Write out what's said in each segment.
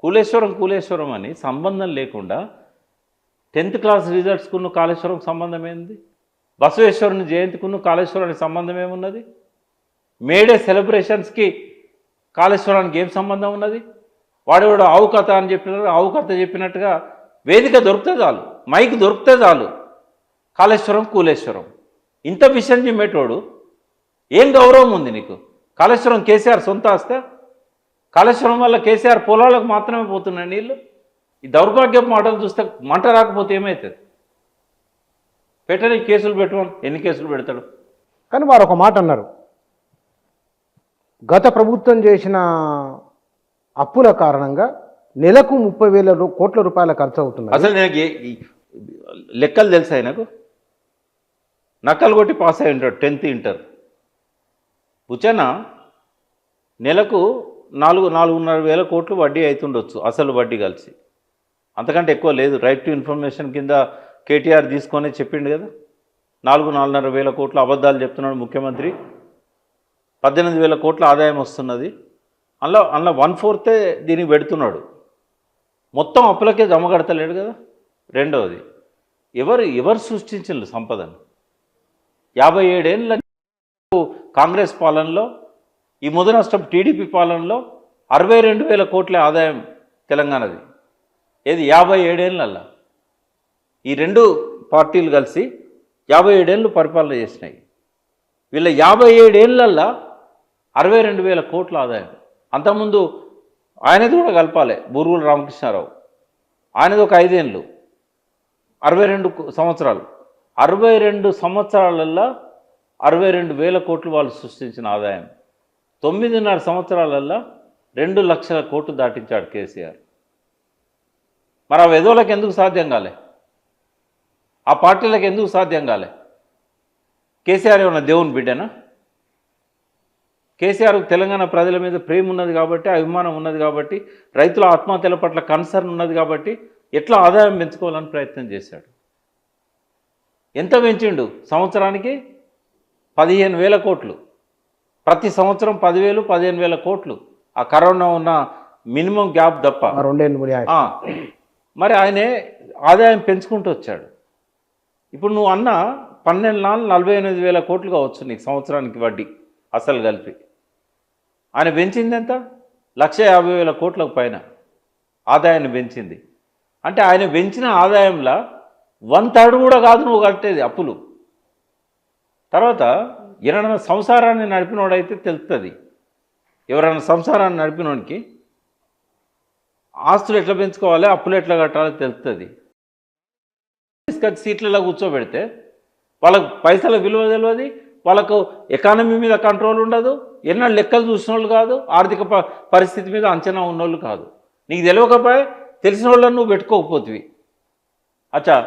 కూలేశ్వరం అని సంబంధం లేకుండా 10th క్లాస్ రిజల్ట్స్కున్న కాళేశ్వరం సంబంధం ఏంది? బసవేశ్వరుని జయంతికున్న కాళేశ్వరానికి సంబంధం ఏమున్నది? మేడే సెలబ్రేషన్స్కి కాళేశ్వరానికి ఏం సంబంధం ఉన్నది? వాడు ఆవు కథ అని చెప్పినారు, ఆవు కథ చెప్పినట్టుగా వేదిక దొరికితే చాలు, మైక్ దొరికితే చాలు, కాళేశ్వరం కూలేశ్వరం ఇంత విషయం చెప్పేటోడు ఏం గౌరవం ఉంది నీకు? కాళేశ్వరం కేసీఆర్ సొంత ఆస్తే? కాళేశ్వరం వల్ల కేసీఆర్ పొలాలకు మాత్రమే పోతున్నాయి నీళ్ళు. ఈ దౌర్భాగ్యపు మాటలు చూస్తే మంట రాకపోతే ఏమవుతుంది? పెట్టని కేసులు పెట్టుకోండి, ఎన్ని కేసులు పెడతాడు? కానీ వారు ఒక మాట అన్నారు, గత ప్రభుత్వం చేసిన అప్పుల కారణంగా నెలకు 30,000 కోట్ల రూపాయల ఖర్చు అవుతుంది. అసలు నాకు లెక్కలు తెలుసా? నాకు నక్కలు కొట్టి పాస్ అయి ఉంటాడు 10th ఇంటర్. బుచనా నెలకు 4,500 కోట్లు వడ్డీ అవుతుండొచ్చు, అసలు వడ్డీ కలిసి. అంతకంటే ఎక్కువ లేదు. రైట్ టు ఇన్ఫర్మేషన్ కింద కేటీఆర్ తీసుకొని చెప్పిండు కదా, 4,500 కోట్లు అబద్ధాలు చెప్తున్నాడు ముఖ్యమంత్రి. 18,000 కోట్ల ఆదాయం వస్తున్నది. అందులో 1/4 దీనికి పెడుతున్నాడు. మొత్తం అప్పులకే జమ కడతలేడు కదా. రెండవది, ఎవరు సృష్టించారు సంపదను? 57 ఏళ్ళ కాంగ్రెస్ పాలనలో, ఈ ముదనష్టం టీడీపీ పాలనలో 62,000 కోట్ల ఆదాయం తెలంగాణది. ఏది 57 ఏళ్ళల్లో ఈ రెండు పార్టీలు కలిసి 57 ఏళ్ళు పరిపాలన చేసినాయి. వీళ్ళ 57 ఏళ్ళల్లో 62,000 కోట్ల ఆదాయం. అంతకుముందు ఆయనది కూడా కలపాలి, బూరుగుల రామకృష్ణారావు, ఆయనది ఒక 5 ఏళ్ళు, 62 సంవత్సరాలు. 62 సంవత్సరాలల్లో 62,000 కోట్లు వాళ్ళు సృష్టించిన ఆదాయం. 9.5 సంవత్సరాలల్లో 2 లక్షల కోట్లు దాటించాడు కేసీఆర్. మరి ఆ వెధవలకు ఎందుకు సాధ్యం కాలే? ఆ పార్టీలకు ఎందుకు సాధ్యం కాలే? కేసీఆర్ ఏమన్నా దేవుని బిడ్డనా? కేసీఆర్కు తెలంగాణ ప్రజల మీద ప్రేమ ఉన్నది కాబట్టి, అభిమానం ఉన్నది కాబట్టి, రైతుల ఆత్మహత్యల పట్ల కన్సర్న్ ఉన్నది కాబట్టి ఎట్లా ఆదాయం పెంచుకోవాలని ప్రయత్నం చేశాడు. ఎంత పెంచిండు? సంవత్సరానికి 15,000 కోట్లు. ప్రతి సంవత్సరం 10,000, 15,000 కోట్లు. ఆ కరోనా ఉన్న మినిమం గ్యాప్ తప్ప. మరి ఆయనే ఆదాయం పెంచుకుంటూ వచ్చాడు. ఇప్పుడు నువ్వు అన్న 12,48,000 కోట్లు కావచ్చు నీకు సంవత్సరానికి వడ్డీ అసలు కలిపి. ఆయన పెంచింది ఎంత? 1,50,000 కోట్లకు పైన ఆదాయాన్ని పెంచింది. అంటే ఆయన పెంచిన ఆదాయంలో 1/3 కూడా కాదు నువ్వు కట్టేది అప్పులు. తర్వాత ఎవరైనా సంసారాన్ని నడిపినోడైతే తెలుస్తుంది. ఎవరైనా సంసారాన్ని నడిపినోడికి ఆస్తులు ఎట్లా పెంచుకోవాలి, అప్పులు ఎట్లా కట్టాలో తెలుస్తుంది. తీసుకొచ్చి సీట్లలో కూర్చోబెడితే వాళ్ళకు పైసల విలువ తెలియదు, వాళ్ళకు ఎకానమీ మీద కంట్రోల్ ఉండదు, ఎన్నో లెక్కలు చూసిన వాళ్ళు కాదు, ఆర్థిక పరిస్థితి మీద అంచనా ఉన్నోళ్ళు కాదు. నీకు తెలియకపోయే తెలిసిన వాళ్ళని నువ్వు పెట్టుకోకపోతివి. అచ్చా,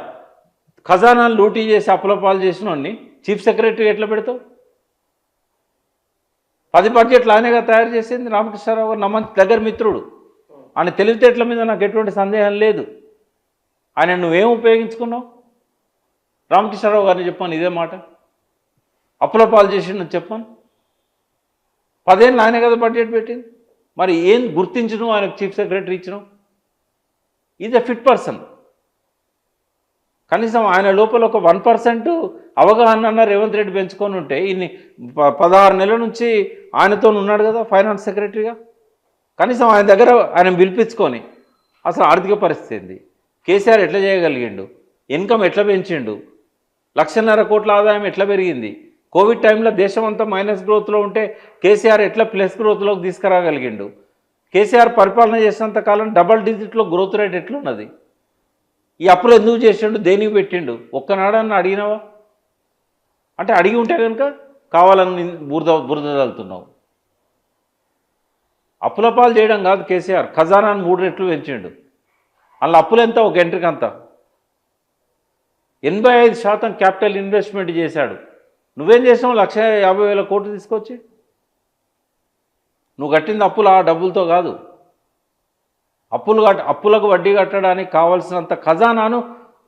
ఖజానాలు లూటీ చేసి అప్పుల పాలు చేసిన వాడిని చీఫ్ సెక్రటరీ ఎట్లా పెడతావు? 10 బడ్జెట్లు ఆయనగా తయారు చేసింది రామకృష్ణారావు గారు, నమ్మ దగ్గర మిత్రుడు. ఆయన తెలివితేటల మీద నాకు ఎటువంటి సందేహం లేదు. ఆయన నువ్వేం ఉపయోగించుకున్నావు? రామకృష్ణారావు గారిని చెప్పాను ఇదే మాట. అప్పుల పాలు చేసిండు చెప్పాను. 10 ఏళ్ళు ఆయన కదా బడ్జెట్ పెట్టింది. మరి ఏం గుర్తించను ఆయనకు చీఫ్ సెక్రటరీ ఇచ్చినావు? Is a fit person. కనీసం ఆయన లోపల ఒక 1% అవగాహన అన్న రేవంత్ రెడ్డి పెంచుకొని ఉంటే ఇన్ని 16 నెలల నుంచి ఆయనతో ఉన్నాడు కదా ఫైనాన్స్ సెక్రటరీగా. కనీసం ఆయన దగ్గర ఆయన పిలిపించుకొని అసలు ఆర్థిక పరిస్థితి ఏంది, కేసీఆర్ ఎట్లా చేయగలిగిండు, ఇన్కమ్ ఎట్లా పెంచిండు, 1,50,000 కోట్ల ఆదాయం ఎట్లా పెరిగింది, కోవిడ్ టైంలో దేశం అంతా మైనస్ గ్రోత్లో ఉంటే కేసీఆర్ ఎట్లా ప్లస్ గ్రోత్లోకి తీసుకురాగలిగిండు, కేసీఆర్ పరిపాలన చేసినంత కాలం డబల్ డిజిట్లో గ్రోత్ రేట్ ఎట్లున్నది, ఈ అప్పులు ఎందుకు చేసిండు, దేనికి పెట్టిండు, ఒక్కనాడన్నా అడిగినావా? అంటే అడిగి ఉంటే కనుక కావాలని బురద తల్లుతున్నావు. అప్పుల పాలు చేయడం కాదు కేసీఆర్, ఖజానాను 3 రెట్లు పెంచిండు. అందులో అప్పులు ఎంత? ఒక ఎంట్రీకి అంత 85% క్యాపిటల్ ఇన్వెస్ట్మెంట్ చేశాడు. నువ్వేం చేసావు? 1,50,000 కోట్లు తీసుకొచ్చి నువ్వు కట్టింది అప్పులు ఆ డబ్బులతో కాదు. అప్పులకు వడ్డీ కట్టడానికి కావాల్సినంత ఖజానాను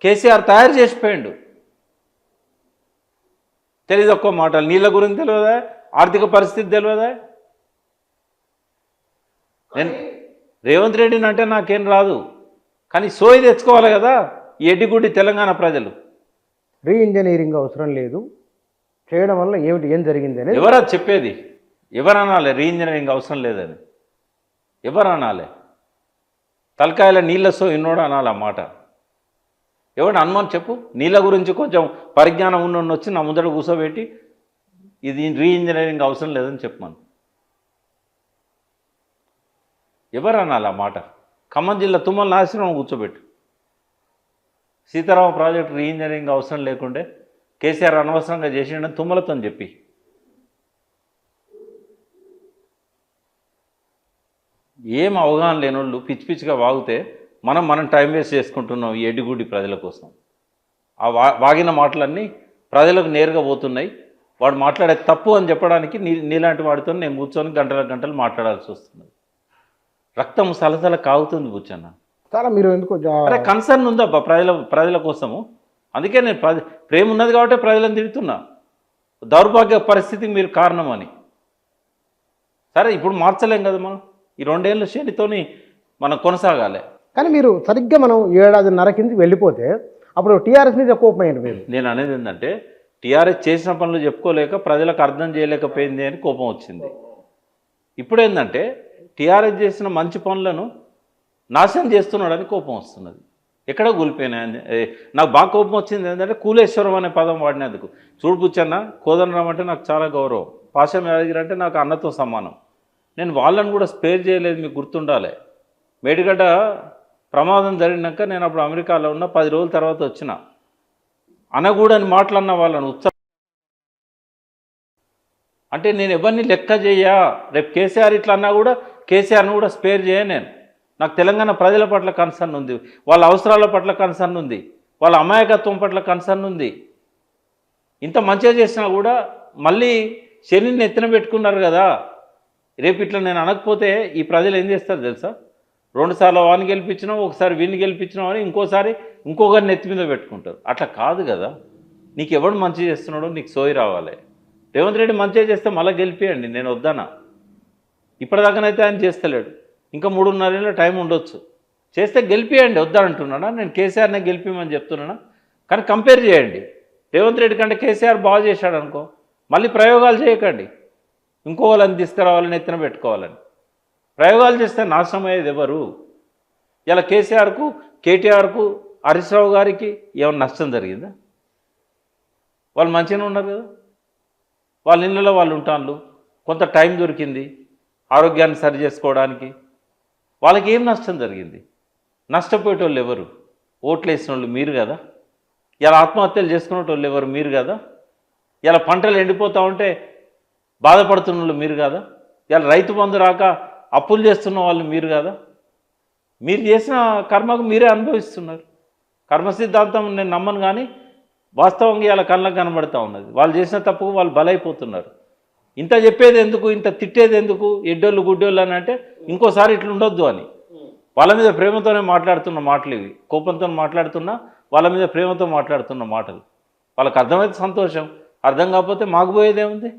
కేసీఆర్ తయారు చేసిపోయిండు. తెలియదు ఒక్క మాటలు. నీళ్ళ గురించి తెలియదా? ఆర్థిక పరిస్థితి తెలియదా? రేవంత్ రెడ్డిని అంటే నాకేం రాదు, కానీ సోయి తెచ్చుకోవాలి కదా ఈ ఎడ్డిగుడ్డి తెలంగాణ ప్రజలు. రీ ఇంజనీరింగ్ అవసరం లేదు చేయడం వల్ల ఏం జరిగింది అనేది ఎవరా చెప్పేది? ఎవరు అనాలి రీ ఇంజనీరింగ్ అవసరం లేదని? ఎవరు అనాలి? తలకాయల నీళ్ళ సో ఇన్నోడు అనాలి ఆ మాట. ఎవడు అనుమానం చెప్పు. నీళ్ళ గురించి కొంచెం పరిజ్ఞానం ఉన్న వచ్చి నా ముందర కూర్చోబెట్టి ఇది రీ ఇంజనీరింగ్ అవసరం లేదని చెప్పమను. ఎవరు అనాలి ఆ మాట? ఖమ్మం జిల్లా తుమ్మల నాశనం కూర్చోబెట్టు. సీతారామ ప్రాజెక్టు రీ ఇంజనీరింగ్ అవసరం లేకుండే కేసీఆర్ అనవసరంగా చేసిండని తుమ్మలతో చెప్పి. ఏం అవగాహన లేని వాళ్ళు పిచ్చి పిచ్చిగా వాగితే మనం టైం వేస్ట్ చేసుకుంటున్నాం ఈ ఎడ్డిగుడ్డి ప్రజల కోసం. ఆ వాగిన మాటలన్నీ ప్రజలకు నేరుగా పోతున్నాయి. వాడు మాట్లాడే తప్పు అని చెప్పడానికి నీలాంటి వాడితో నేను కూర్చొని గంటల గంటలు మాట్లాడాల్సి వస్తున్నది. రక్తం సలసల కాగుతుంది బుచ్చన్న. చాలా మీరు ఎందుకు అరే కన్సర్న్ ఉందబ్బా ప్రజల కోసము. అందుకే నేను ప్రేమ ఉన్నది కాబట్టి ప్రజలను తిడుతున్నా. దౌర్భాగ్య పరిస్థితికి మీరు కారణమని. సరే ఇప్పుడు మార్చలేం కదా మనం. ఈ 2 ఏళ్ళ శ్రేణితోని మనం కొనసాగాలి. కానీ మీరు సరిగ్గా మనం 7.5 కింద వెళ్ళిపోతే అప్పుడు టీఆర్ఎస్ మీద కోపం అయ్యింది మీరు. నేను అనేది ఏంటంటే టీఆర్ఎస్ చేసిన పనులు చెప్పుకోలేక ప్రజలకు అర్థం చేయలేకపోయింది అని కోపం వచ్చింది. ఇప్పుడు ఏంటంటే టీఆర్ఎస్ చేసిన మంచి పనులను నాశనం చేస్తున్నాడని కోపం వస్తున్నది. ఎక్కడ కూలిపోయినాయి. నాకు బాగా కోపం వచ్చింది ఏంటంటే కూలేశ్వరం అనే పదం వాడినందుకు. చూడు బుచ్చన్న, కోదండరాం అంటే నాకు చాలా గౌరవం. పాషం యాదగిరి అంటే నాకు అన్నతో సమానం. నేను వాళ్ళని కూడా స్పేర్ చేయలేదు, మీకు గుర్తుండాలి. మేడిగడ్డ ప్రమాదం జరిగినాక నేను అప్పుడు అమెరికాలో ఉన్న 10 రోజుల తర్వాత వచ్చిన. అనగూడని మాటలన్న వాళ్ళని అంటే నేను ఎవరిని లెక్క చేయా. రేపు కేసీఆర్ ఇట్లా అన్నా కూడా కేసీఆర్ని కూడా స్పేర్ చేయ నేను. నాకు తెలంగాణ ప్రజల పట్ల కన్సర్న్ ఉంది, వాళ్ళ అవసరాల పట్ల కన్సర్న్ ఉంది, వాళ్ళ అమాయకత్వం పట్ల కన్సర్న్ ఉంది. ఇంత మంచిగా చేసినా కూడా మళ్ళీ శనిని ఎత్తిన పెట్టుకున్నారు కదా. రేపు ఇట్లా నేను అనకపోతే ఈ ప్రజలు ఏం చేస్తారు తెలుసా? 2 సార్లు వాడిని గెలిపించినావు, ఒకసారి వీడిని గెలిపించినావు అని ఇంకోసారి ఇంకొకరిని ఎత్తి మీద పెట్టుకుంటారు. అట్లా కాదు కదా. నీకు ఎవడు మంచి చేస్తున్నాడో నీకు సోయి రావాలి. రేవంత్ రెడ్డి మంచిగా చేస్తే మళ్ళీ గెలిపియండి, నేను వద్దానా. ఇప్పటిదాకానైతే ఆయన చేస్తలేడు. ఇంకా 3.5 ఏళ్ళ టైం ఉండొచ్చు. చేస్తే గెలిపియండి, వద్దా అంటున్నానా? నేను కేసీఆర్నే గెలిపిమని చెప్తున్నానా? కానీ కంపేర్ చేయండి. రేవంత్ రెడ్డి కంటే కేసీఆర్ బాగా చేశాడు అనుకో, మళ్ళీ ప్రయోగాలు చేయకండి. ఇంకో వాళ్ళని తీసుకురావాలని ఎత్తున పెట్టుకోవాలని ప్రయోగాలు చేస్తే నాశనం అయ్యేది ఎవరు? ఇలా కేసీఆర్కు, కేటీఆర్కు, హరీష్ రావు గారికి ఏమైనా నష్టం జరిగిందా? వాళ్ళు మంచిగానే ఉన్నారు కదా. వాళ్ళ ఇళ్ళలో వాళ్ళు ఉంటాను, కొంత టైం దొరికింది ఆరోగ్యాన్ని సరి చేసుకోవడానికి. వాళ్ళకి ఏం నష్టం జరిగింది? నష్టపోయేటోళ్ళు ఎవరు? ఓట్లు వేసిన వాళ్ళు మీరు కదా. ఇలా ఆత్మహత్యలు చేసుకునేటోళ్ళు ఎవరు? మీరు కదా. ఇలా పంటలు ఎండిపోతూ ఉంటే బాధపడుతున్న వాళ్ళు మీరు కదా. ఇలా రైతు బంధు రాక అప్పులు చేస్తున్న వాళ్ళు మీరు కదా. మీరు చేసిన కర్మకు మీరే అనుభవిస్తున్నారు. కర్మ సిద్ధాంతం నేను నమ్మను, కానీ వాస్తవంగా ఇలా కళ్ళకు కనబడుతూ ఉన్నది. వాళ్ళు చేసిన తప్పుకు వాళ్ళు బలైపోతున్నారు. ఇంత చెప్పేది ఎందుకు, ఇంత తిట్టేది ఎందుకు? ఎడ్డోళ్ళు గుడ్డోళ్ళు అని అంటే ఇంకోసారి ఇట్లా ఉండొద్దు అని. వాళ్ళ మీద ప్రేమతోనే మాట్లాడుతున్న మాటలు ఇవి. కోపంతో మాట్లాడుతున్నా వాళ్ళ మీద ప్రేమతో మాట్లాడుతున్న మాటలు. వాళ్ళకి అర్థమైతే సంతోషం, అర్థం కాకపోతే మాకు పోయేదేముంది?